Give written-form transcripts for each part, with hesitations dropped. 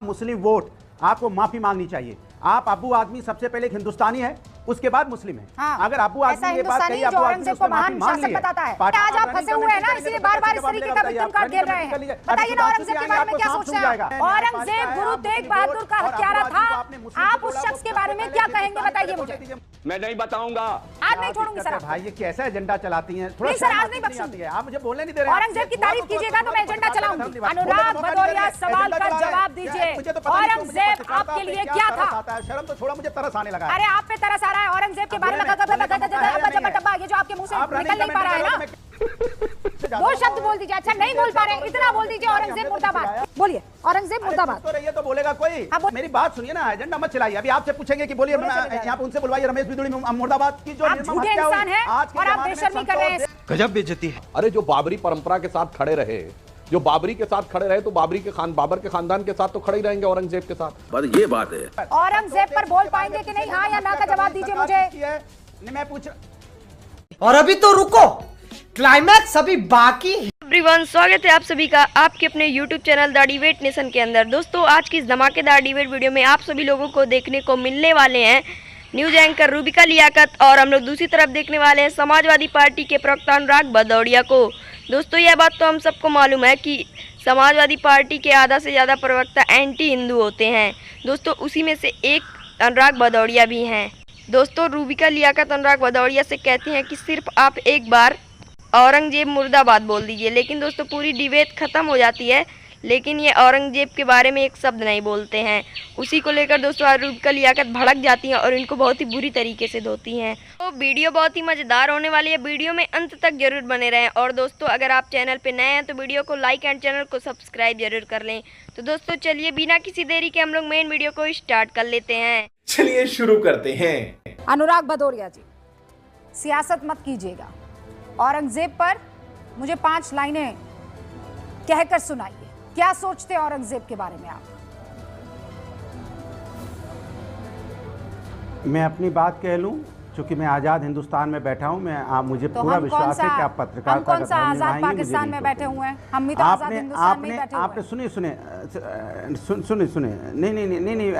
मुस्लिम vote आपको माफी मांगनी चाहिए। आप अबू आदमी सबसे पहले एक हिंदुस्तानी है, उसके बाद मुस्लिम है। हाँ, अगर अबू आदमी के पास कहीं अबू आदमी को महान शासक बताता है। आज आप फंसे हुए हैं ना, इसलिए बार-बार इस तरीके का विक्टिम कार्ड खेल रहे हैं। बताइए ना औरंगजेब के बारे में क्या सोचते हैं? औरंगजेब गुरु तेग बहादुर का हत्यारा था। आप उस शख्स के बारे में क्या कहेंगे बताइए मुझे। मैं नहीं बताऊंगा, आज नहीं छोड़ूंगी सर। भाई ये कैसा एजेंडा चलाती हैं? थोड़ा सर आज नहीं बख्शूंगी। आप मुझे बोलने नहीं दे रहे। औरंगजेब की तारीफ कीजिएगा तो मैं एजेंडा चलाऊंगी। अनुराग भदौरिया सवाल का जवाब दीजिए। औरंगजेब आपके लिए क्या था? शर्म तो छोड़ा, मुझे तरस आने लगा। अरे आप पे तरस आ रहा है औरंगजेब के बारे में। ये जो आपके मुंह से निकल नहीं पा रहा है ना, दो शब्द बोल दीजिए। अच्छा नहीं बोल पा रहे, इतना बोल दीजिए औरंगजेब मुर्दाबाद। बोलिए औरंगजेब मुर्दाबाद। तो ये तो बोलेगा कोई। मेरी बात सुनिए ना, एजेंडा मत चलाइए। अभी आपसे पूछेंगे कि बोलिए, यहाँ पे उनसे बुलवाइए रमेश बिदुड़ी मुर्दाबाद की। जो आप झूठे इंसान हैं और आप बेशर्मी कर रहे हैं। गजब बेइज्जती है। अरे जो बाबरी परंपरा के साथ खड़े रहे, जो बाबरी के साथ खड़े रहे, तो बाबर के खानदान के साथ तो खड़े ही रहेंगे औरंगजेब के साथ। बस ये बात है। औरंगजेब पर बोल पाएंगे कि नहीं, हाँ या ना का जवाब दीजिए मुझे। मैं पूछ। और अभी तो रुको, क्लाइमैक्स अभी बाकी है। एवरीवन, स्वागत है आप सभी का आपके अपने YouTube channel the debate nation के अंदर। दोस्तों आज की इस धमाकेदार डिबेट वीडियो में आप सभी लोगों को देखने को मिलने वाले हैं न्यूज एंकर रूबिका लियाकत, और हम लोग दूसरी तरफ देखने वाले हैं समाजवादी पार्टी के प्रवक्ता अनुराग भदौरिया को। दोस्तों यह बात तो हम सबको मालूम है कि समाजवादी पार्टी के आधा से ज़्यादा प्रवक्ता एंटी हिंदू होते हैं। दोस्तों उसी में से एक अनुराग भदौरिया भी हैं। दोस्तों रूबिका लियाकत अनुराग भदौरिया से कहती हैं कि सिर्फ आप एक बार औरंगजेब मुर्दाबाद बोल दीजिए, लेकिन दोस्तों पूरी डिबेट ख़त्म हो जाती है, लेकिन ये औरंगजेब के बारे में एक शब्द नहीं बोलते हैं। उसी को लेकर दोस्तों रूबिका लियाकत भड़क जाती हैं और इनको बहुत ही बुरी तरीके से धोती हैं। तो वीडियो बहुत ही मज़ेदार होने वाली है, वीडियो में अंत तक जरूर बने रहें। और दोस्तों अगर आप चैनल पे नए हैं तो वीडियो को लाइक एंड चैनल को सब्सक्राइब जरूर कर लें। तो दोस्तों चलिए बिना किसी देरी के हम लोग मेन वीडियो को स्टार्ट कर लेते हैं। चलिए शुरू करते हैं। अनुराग भदौरिया जी, सियासत मत कीजिएगा। औरंगजेब पर मुझे 5 लाइनें कहकर सुनाइए। क्या सोचते हैं औरंगजेब के बारे में आप? मैं अपनी बात कह लूं, क्योंकि मैं आज़ाद हिंदुस्तान में बैठा हूं। मैं मुझे तो पूरा विश्वास है कि आप पत्रकारिता हम कौन सा आजाद पाकिस्तान में बैठे हुए हैं? हम भी तो आजाद हिंदुस्तान में बैठे हुए हैं। आपने सुनिए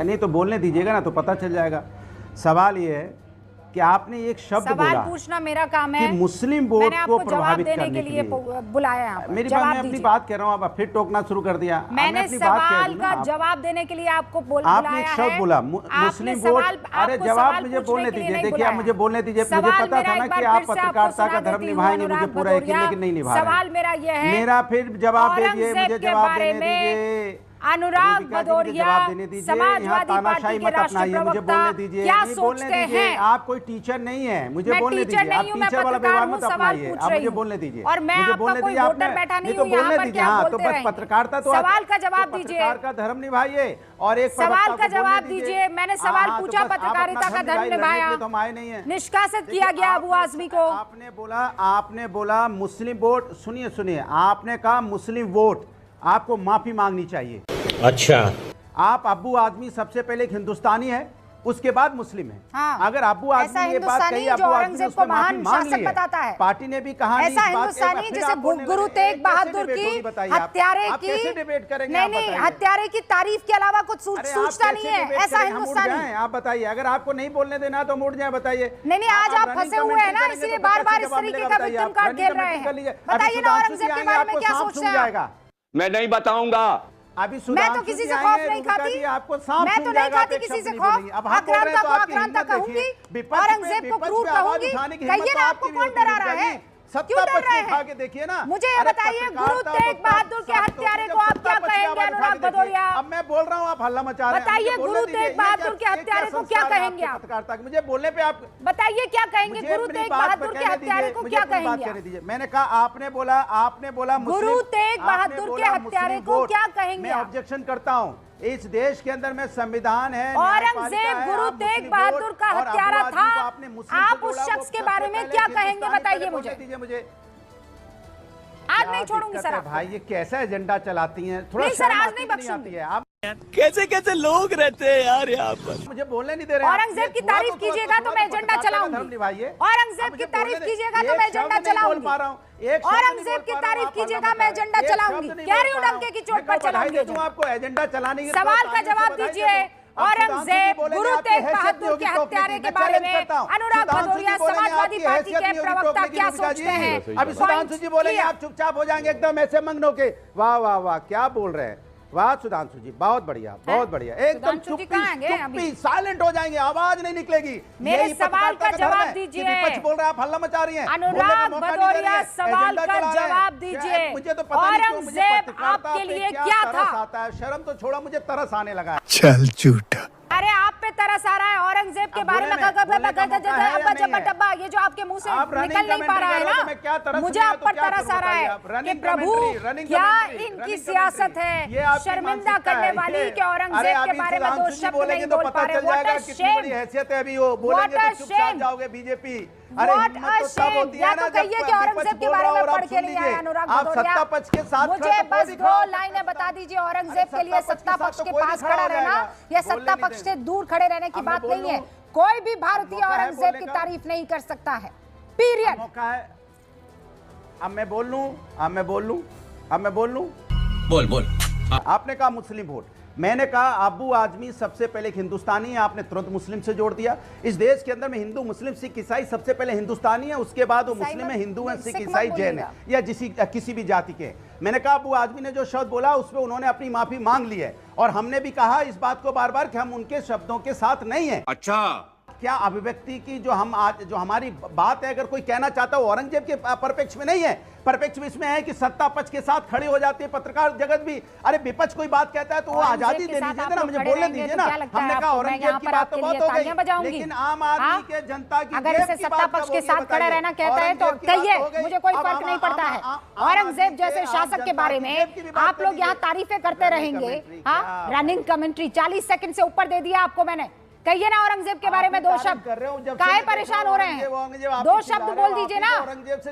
नहीं तो बोलने दीजिएगा ना, तो पता चल जाएगा। सवाल ये है कि आपने एक शब्द बोला, सवाल पूछना मेरा काम है कि मुस्लिम वोट को प्रभावित करने के लिए बुलाया है। मेरी बात, मैं अपनी बात कह रहा हूँ, आप फिर टोकना शुरू कर दिया। मैंने सवाल का जवाब देने के लिए आपको बुलाया है। आपने एक शब्द बोला मुस्लिम वोट। अरे जवाब मुझे बोलने दीजिए। देखिए आप मुझे बोलने दीजिए। मुझे पता था ना कि आप पत्रकारिता का धर्म निभाएंगे, मुझे पूरा यकीन, लेकिन नहीं निभा रहे। सवाल मेरा ये है, मेरा फिर जवाब दीजिए, मुझे जवाब देने दीजिए। अनुराग भदौरिया समाजवादी पार्टी के राष्ट्रीय प्रवक्ता क्या सोचते हैं? आप कोई टीचर नहीं है, मुझे बोलने दीजिए। आप टीचर वाला व्यवहार मत अपनाइए, आप मुझे बोलने दीजिए। और मैं आपका कोई वोटर बैठा नहीं हूं यहाँ पर, क्या बोलते हैं? पत्रकारिता तो सवाल का जवाब दीजिए, पत्रकार का धर्म निभाइए। और एक सवाल का जवाब दीजिए। मैंने सवाल पूछा, पत्रकारिता का धर्म निभाया, तो हम आए नहीं है। निष्कासित किया गया अबू आजमी को। आपने बोला मुस्लिम वोट। सुनिए, आपने कहा मुस्लिम वोट आपको माफी मांगनी चाहिए। अच्छा, आप अबू आदमी सबसे पहले एक हिंदुस्तानी है, उसके बाद मुस्लिम है। हाँ, अगर अबू आदमी ये बात कही, अबू आदमी को महान शासक बताता है। पार्टी ने भी कहा ऐसा हिंदुस्तानी जिसे गुरु तेग बहादुर की हत्यारे की डिबेट करेंगे? नहीं, हत्यारे की तारीफ के अलावा कुछ सूझता नहीं है। ऐसा हिंदुस्तानी। आप बताइए, अगर आपको नहीं बोलने देना तो मुड़ जाए, बताइए। नहीं, आज आप फंसे हुए हैं ना, इसलिए बार-बार इस तरीके का विक्टिम कार्ड खेल रहे हैं। बताइए ना औरंगजेब के बारे में क्या सोचते हैं? मैं नहीं बताऊंगा। अभी मैं तो किसी से खौफ नहीं खाती, मैं तो नहीं खाती किसी से खौफ। आक्रांता को आक्रांता कहूंगी, औरंगजेब को क्रूर कहूंगी। कहिए ना, आपको कौन डरा रहा है? क्यों डर रहे हैं? देखिए ना, मुझे ये बताइए, गुरु तेग बहादुर के हत्यारे को आप क्या कहेंगे अनुराग भदौरिया? अब मैं बोल रहा हूँ, आप हल्ला मचा रहे हैं। बताइए गुरु तेग बहादुर के हत्यारे को क्या कहेंगे आप? मुझे बोलने पे आप बताइए क्या कहेंगे? गुरु तेग बहादुर के हत्यारे को क्या कहेंगे? मैंने कहा, आपने बोला गुरु तेग बहादुर के हत्यारे को क्या कहेंगे? मैं ऑब्जेक्शन करता हूँ। इस देश के अंदर में संविधान है। औरंगजेब गुरु तेग बहादुर का हत्यारा था। आप उस शख्स के बारे में क्या कहेंगे बताइए मुझे। आज नहीं छोड़ूंगी सर। भाई ये कैसा एजेंडा चलाती हैं? थोड़ा नहीं सर, आज नहीं बख्शूंगी। कैसे कैसे लोग रहते हैं यार यहाँ पर। मुझे बोलने नहीं दे रहे हैं। औरंगजेब की तारीफ कीजिएगा तो मैं एजेंडा चलाऊंगी। औरंगजेब की तारीफ कीजिएगा तो मैं एजेंडा चलाऊंगी। औरंगजेब की तारीफ कीजिएगा मैं एजेंडा चलाऊंगी। कह रही हूँ डंके की चोट पर चलाऊंगी। आपको एजेंडा चलाने की सवाल का जवाब दीजिए। औरंगजेब गुरु तेग बहादुर के हत्यारे के बारे में अनुराग भदौरिया समाजवादी पार्टी के प्रवक्ता क्या सोचते हैं? अभी सुधांशु जी बोलेंगे, आप चुपचाप हो जाएंगे एकदम ऐसे मगनों के। वाह वाह वाह, क्या बोल रहे हैं। वाह सुधांशु जी, बहुत बढ़िया, बहुत बढ़िया। एकदम चुप्पी, साइलेंट हो जाएंगे, आवाज नहीं निकलेगी। मेरे सवाल का जवाब दीजिए। विपक्ष बोल रहा है, आप हल्ला मचा रही हैं। अनुराग भदौरिया सवाल का जवाब दीजिए। मुझे तो पता नहीं क्यों मुझे आपके लिए क्या था? आता है, शर्म तो छोड़ा, मुझे तरस आने लगा है। चल झूठा। अरे आप पे तरस आ रहा है। औरंगजेब के बारे में ये जो आपके मुंह से निकल नहीं पा रहा है ना, मुझे आप पर तरस आ रहा है कि प्रभु क्या इनकी सियासत है शर्मिंदा करने वाली कि औरंगजेब के बारे में दो शब्द नहीं बोल पा रहे। व्हाट अ शेम, हैसियत है। अभी वो बोलेंगे तो चुपचाप जाओगे बीजेपी। अरे हिम्मत तो तब होती है ना कहिए कि औरंगजेब के बारे में पढ़ के नहीं आए अनुराग भदौरिया। सत्ता पक्ष के साथ मुझे बस दो लाइनें बता दीजिए। औरंगजेब के लिए सत्ता पक्ष के पास खड़ा रहना या सत्ता पक्ष से दूर खड़े रहने की बात नहीं है। कोई भी भारतीय औरंगजेब की तारीफ नहीं कर सकता है, पीरियड। मौका है। अब मैं बोल लूं। बोल। आपने कहा मुस्लिम वोट, मैंने कहा अबू आजमी सबसे पहले एक हिंदुस्तानी है, आपने तुरंत मुस्लिम से जोड़ दिया। इस देश के अंदर में हिंदू, मुस्लिम, सिख, ईसाई सबसे पहले हिंदुस्तानी है, उसके बाद वो मुस्लिम है, हिंदू है, सिख, ईसाई, जैन है या किसी भी जाति के। मैंने कहा अबू आजमी ने जो शब्द बोला उसमें उन्होंने अपनी माफी मांग ली है, और हमने भी कहा इस बात को बार बार कि हम उनके शब्दों के साथ नहीं है। अच्छा, क्या अभिव्यक्ति की जो हमारी बात है, अगर कोई कहना चाहता है औरंगजेब के परिप्रेक्ष में नहीं है, परिप्रेक्ष में इसमें है कि सत्ता पक्ष के साथ खड़ी हो जाती है पत्रकार जगत भी। अरे विपक्ष कोई बात कहता है तो वो आजादी दे दीजिए ना, मुझे बोलने दीजिए ना। हमने कहा औरंगजेब की बात तो बहुत हो गई, लेकिन आम आदमी के जनता की अगर इसे सत्ता पक्ष के साथ खड़े रहना कहता है तो कहिए, मुझे कोई फर्क नहीं पड़ता है। औरंगजेब जैसे शासक के बारे में आप लोग यहाँ तारीफें करते रहेंगे। हाँ, रनिंग कमेंट्री 40 सेकंड से ऊपर दे दिया आपको मैंने। कहिए ना औरंगजेब के बारे में दो शब्द। काहे परेशान हो रहे हैं? दो शब्द बोल दीजिए ना,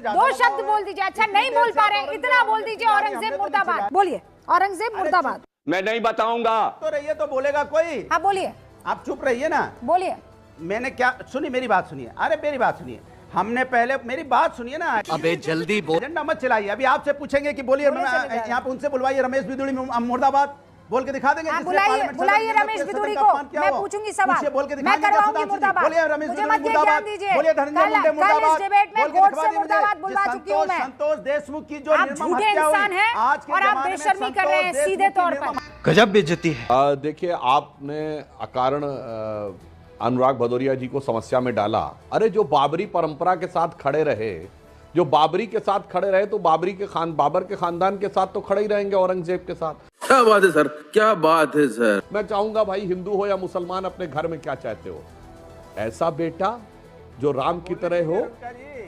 दो शब्द बोल दीजिए। अच्छा नहीं बोल पा रहे हैं, इतना बोल दीजिए औरंगजेब मुर्दाबाद। बोलिए औरंगजेब मुर्दाबाद। मैं नहीं बताऊंगा। तो रहिए तो बोलेगा कोई। हाँ बोलिए, आप चुप रहिए ना, बोलिए। मैंने क्या सुनी, मेरी बात सुनिए। अरे मेरी बात सुनिए, हमने पहले मेरी बात सुनिए ना। अबे जल्दी बोल। एजेंडा मत चलाइए। अभी आपसे पूछेंगे कि बोलिए, यहाँ पे उनसे बुलवाइए रमेश बिदुड़ी मुर्दाबाद बोल के दिखा देंगे। बुलाइए रमेश बिदुड़ी को, मैं पूछूंगी सवाल, मैं करवाऊंगी मुर्दाबाद। बोलिए रमेश मुझे मत ज्ञान दीजिए। बोलिए धनंजय मुंडे मुर्दाबाद। इस डिबेट में गोड से मुर्दाबाद बुलवा चुकी हूं मैं। संतोष देशमुख की जो आप झूठे इंसान हैं और आप बेशर्मी कर रहे हैं सीधे तौर पर। गजब बेइज्जती है। देखिए, आपने अकारण अनुराग भदौरिया जी को समस्या में डाला। अरे जो बाबरी परंपरा के साथ खड़े रहे, जो बाबरी के साथ खड़े रहे, तो बाबर के खानदान के साथ तो खड़े ही रहेंगे औरंगजेब के साथ। क्या बात है सर, क्या बात है सर। मैं चाहूंगा भाई, हिंदू हो या मुसलमान, अपने घर में क्या चाहते हो? ऐसा बेटा जो राम की तरह हो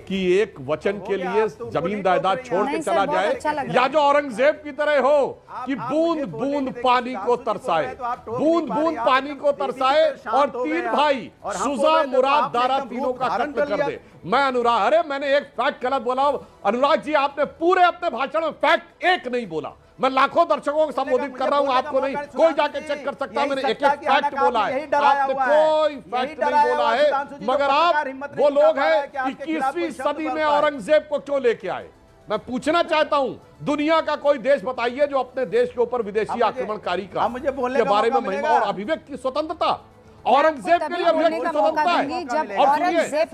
कि एक वचन के लिए जमीन जायदाद छोड़ के चला जाए, या जो औरंगजेब की तरह हो कि बूंद बूंद पानी को तरसाए, बूंद बूंद पानी को तरसाए और तीन भाई सुजा, मुराद, दारा तीनों का कत्ल कर दे। मैं अनुराग, अरे मैंने एक फैक्ट गलत बोला अनुराग जी, आपने पूरे अपने भाषण में फैक्ट एक नहीं बोला। मैं लाखों दर्शकों को संबोधित कर रहा हूं, आपको नहीं, कोई जाके चेक कर सकता है। मैंने एक एक फैक्ट बोला है, आपने कोई फैक्ट नहीं बोला है। मगर आप वो लोग हैं 21वीं सदी में औरंगजेब को क्यों लेके आए? मैं पूछना चाहता हूं, दुनिया का कोई देश बताइए जो अपने देश के ऊपर विदेशी आक्रमणकारी के बारे में महिमा और अभिव्यक्ति स्वतंत्रता। औरंगजेब के लिए अभिव्यक्ति स्वतंत्रता है। और औरंगजेब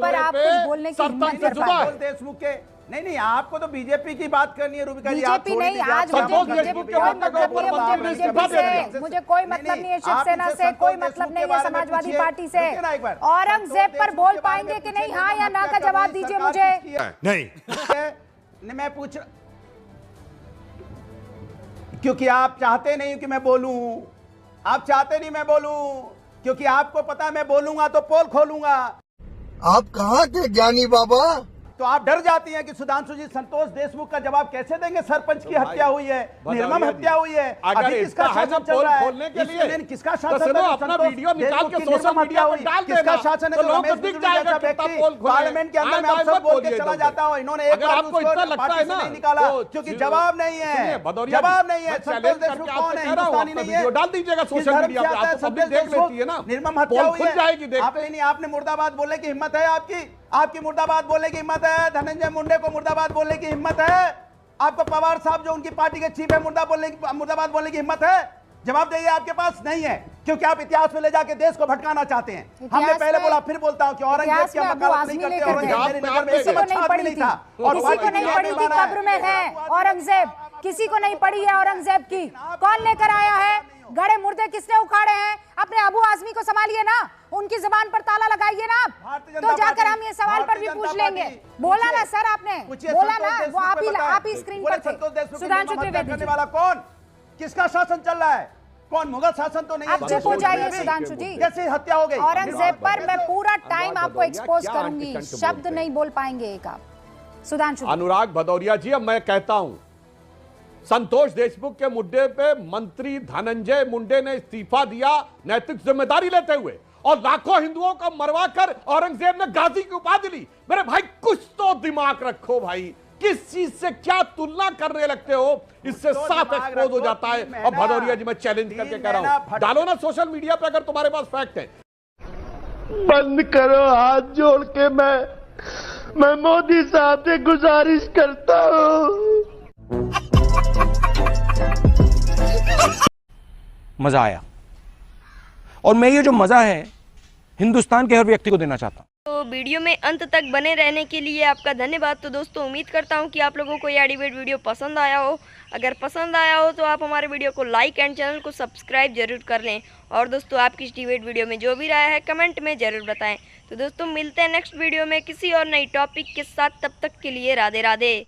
पर आप कुछ बोलने की हिम्मत कर पाए। देशमुख के नहीं, आपको तो बीजेपी की बात करनी है रूबिका जी। बीजेपी नहीं, आज मुझे कोई मतलब नहीं है शिवसेना से, कोई मतलब नहीं है समाजवादी पार्टी से। औरंगजेब पर बोल पाएंगे कि नहीं, हाँ या ना का जवाब दीजिए मुझे। नहीं, मैं पूछ, क्योंकि आप चाहते नहीं कि मैं बोलूं, आप चाहते नहीं मैं बोलूं, क्योंकि आपको पता है मैं बोलूंगा तो पोल खोलूंगा। आप कहाँ थे ज्ञानी बाबा? तो आप डर जाती हैं कि सुधांशु जी संतोष देशमुख का जवाब कैसे देंगे? सरपंच की हत्या हुई है, निर्मम हत्या हुई है, अभी किसका शासन चल रहा है? किसका शासन? अपना वीडियो निकाल के सोशल मीडिया पर डाल देना, किसका शासन है? तो लोगों को दिख जाएगा कितना पोल खोले। पार्लियामेंट के अंदर में आप सब बोल के चला जाता हूं, इन्होंने एक बार आपको इतना लगता है ना नहीं निकाला क्योंकि जवाब नहीं है, जवाब नहीं है। संतोष देशमुख कौन है? हिंदुस्तानी नहीं है। डाल दीजिएगा सोशल मीडिया पे, आपको पब्लिक देख लेती है ना, निर्मम हत्या हुई है। जाएगी। आपने नहीं, आपने मुर्दाबाद बोलने की हिम्मत है आपकी मुर्दाबाद बोलने की हिम्मत है? धनंजय मुंडे को मुर्दाबाद बोलने की हिम्मत है? आपको पवार साहब जो उनकी पार्टी के चीफ है मुर्दाबाद बोलने की हिम्मत है? जवाब चाहिए, आपके पास नहीं है, क्योंकि आप इतिहास में ले जाके देश को भटकाना चाहते हैं। हमने पहले बोला, फिर बोलता हूं कि औरंगजेब की वकालत नहीं करते। औरंगजेब मेरे नगर में किसी को नहीं पड़ी थी, किसी को नहीं पड़ी थी, कब्र में है औरंगजेब, किसी को नहीं पड़ी है औरंगजेब की। कौन लेकर आया है? गड़े मुर्दे किसने उखाड़े हैं? अपने अबू आजमी को संभालिए ना, उनकी जुबान पर ताला लगाइए ना, तो जाकर हम ये सवाल पर भी पूछ लेंगे। बोला ना सर, आपने बोला ना, वो आप ही स्क्रीन पर थे। सुधांशु त्रिवेदी वाला कौन? किसका शासन चल रहा है? कौन? मुगल शासन तो नहीं है। आप चुप हो जाइए सुधांशु जी। कैसे हत्या हो गई औरंगजेब पर? मैं पूरा टाइम आपको एक्सपोज करूंगी, शब्द नहीं बोल पाएंगे एक आप। सुधांशु अनुराग भदौरिया जी, अब मैं कहता हूं, संतोष देशमुख के मुद्दे पे मंत्री धनंजय मुंडे ने इस्तीफा दिया नैतिक जिम्मेदारी लेते हुए, और लाखों हिंदुओं को मरवाकर औरंगजेब ने गाजी की उपाधि ली। मेरे भाई कुछ तो दिमाग रखो भाई, किस चीज से क्या तुलना करने लगते हो? इससे साफ एक्सपोज हो जाता है। और भदौरिया जी, मैं चैलेंज करके कह रहा हूं, डालो ना सोशल मीडिया पे अगर तुम्हारे पास फैक्ट है। बंद करो, हाथ जोड़ के मैं मोदी साहब से गुजारिश करता हूं। मजा आया, और मैं ये जो मजा है हिंदुस्तान के हर व्यक्ति को देना चाहता हूं। तो वीडियो में अंत तक बने रहने के लिए आपका धन्यवाद। तो दोस्तों, उम्मीद करता हूं कि आप लोगों को यह डिबेट वीडियो पसंद आया हो। अगर पसंद आया हो तो आप हमारे वीडियो को लाइक एंड चैनल को सब्सक्राइब जरूर कर लें। और दोस्तों, आपकी इस डिबेट वीडियो में जो भी राय है कमेंट में ज़रूर बताएं। तो दोस्तों, मिलते हैं नेक्स्ट वीडियो में किसी और नई टॉपिक के साथ। तब तक के लिए राधे राधे।